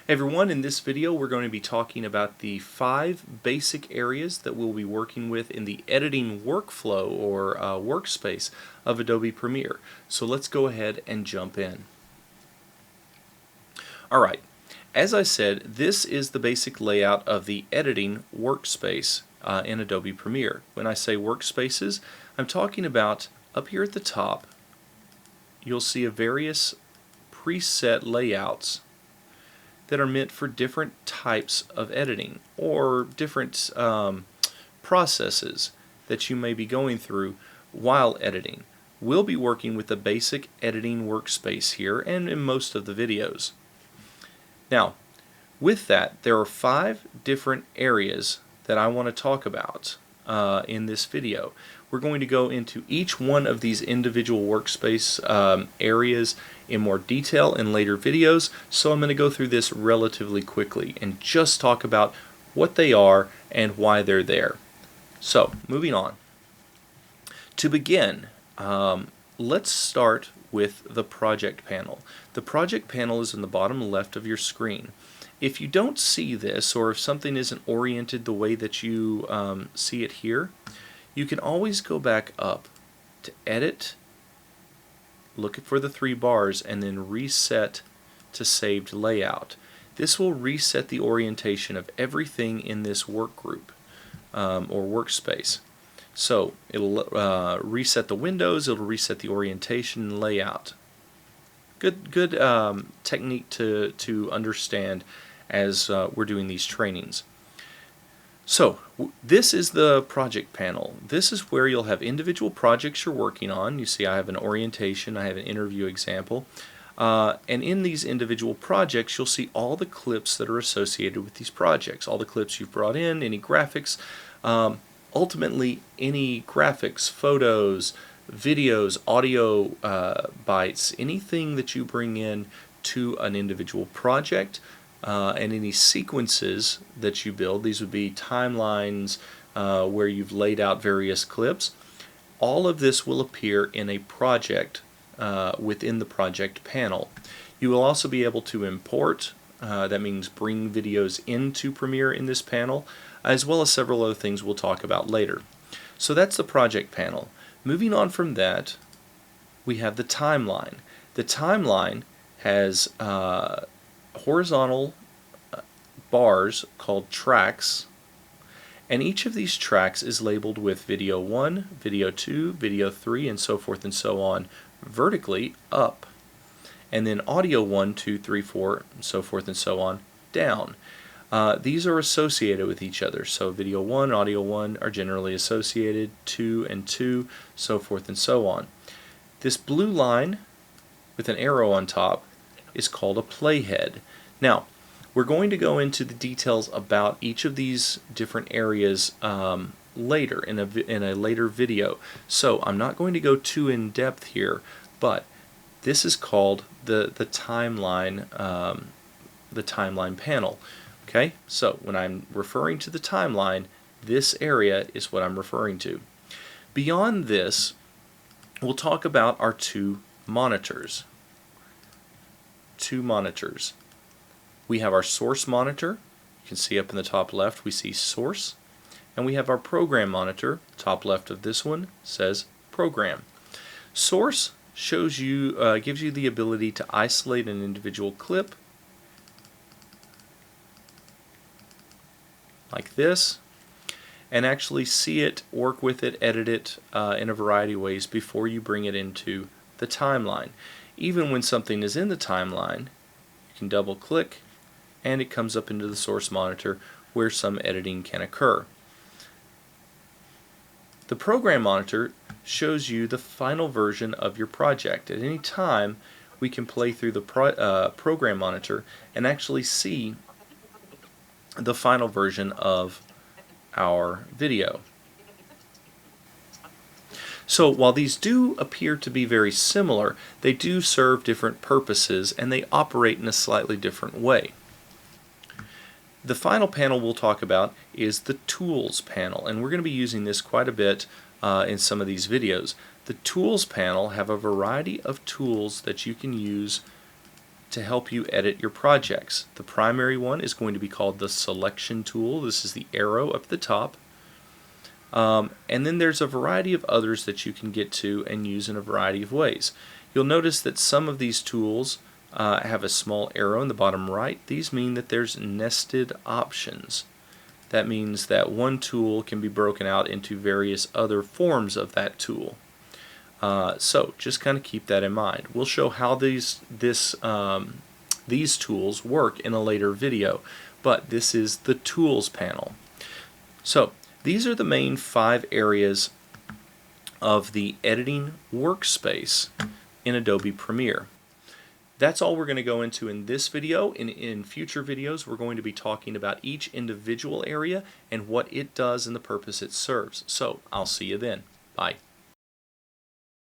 Hey everyone, in this video we're going to be talking about the 5 basic areas that we'll be working with in the editing workflow or workspace of Adobe Premiere. So let's go ahead and jump in. Alright, as I said, this is the basic layout of the editing workspace in Adobe Premiere. When I say workspaces, I'm talking about up here at the top you'll see various preset layouts that are meant for different types of editing or different processes that you may be going through while editing. We'll be working with the basic editing workspace here and in most of the videos. Now, with that, there are 5 different areas that I want to talk about in this video. We're going to go into each one of these individual workspace areas in more detail in later videos, so I'm going to go through this relatively quickly and just talk about what they are and why they're there. So, moving on. To begin, let's start with the project panel. The project panel is in the bottom left of your screen. If you don't see this, or if something isn't oriented the way that you see it here, you can always go back up to Edit, look for the 3 bars, and then Reset to Saved Layout. This will reset the orientation of everything in this work group or workspace. So it'll reset the windows, it'll reset the orientation and layout. Good technique to understand as we're doing these trainings. So this is the project panel. This is where you'll have individual projects you're working on. You see I have an orientation, I have an interview example. And in these individual projects you'll see all the clips that are associated with these projects. All the clips you've brought in, any graphics, ultimately any graphics, photos, videos, audio bytes, anything that you bring in to an individual project. And any sequences that you build, these would be timelines where you've laid out various clips. All of this will appear in a project within the project panel. You will also be able to import, that means bring videos into Premiere in this panel, as well as several other things we'll talk about later. So that's the project panel. Moving on from that, we have the timeline. The timeline has horizontal bars called tracks, and each of these tracks is labeled with video 1, video 2, video 3, and so forth and so on vertically up, and then audio 1, 2, 3, 4, and so forth and so on down. These are associated with each other, so video 1, audio 1 are generally associated, 2 and 2, so forth and so on. This blue line with an arrow on top is called a playhead. Now, we're going to go into the details about each of these different areas later in a later video. So I'm not going to go too in depth here, but this is called the timeline panel. Okay, so when I'm referring to the timeline, this area is what I'm referring to. Beyond this, we'll talk about our 2 monitors. 2 monitors. We have our source monitor. You can see up in the top left we see source, and we have our program monitor. Top left of this one says program. Source shows you gives you the ability to isolate an individual clip like this and actually see it, work with it, edit it in a variety of ways before you bring it into the timeline. Even when something is in the timeline, you can double click and it comes up into the source monitor where some editing can occur. The program monitor shows you the final version of your project. At any time we can play through the program monitor and actually see the final version of our video. So while these do appear to be very similar, they do serve different purposes and they operate in a slightly different way. The final panel we'll talk about is the Tools panel, and we're going to be using this quite a bit in some of these videos. The Tools panel have a variety of tools that you can use to help you edit your projects. The primary one is going to be called the selection tool. This is the arrow up at the top. And then there's a variety of others that you can get to and use in a variety of ways. You'll notice that some of these tools have a small arrow in the bottom right. These mean that there's nested options. That means that one tool can be broken out into various other forms of that tool. So just kind of keep that in mind. We'll show how these tools work in a later video, but this is the Tools panel. So these are the main 5 areas of the editing workspace in Adobe Premiere. That's all we're going to go into in this video. In future videos, we're going to be talking about each individual area and what it does and the purpose it serves. So I'll see you then. Bye.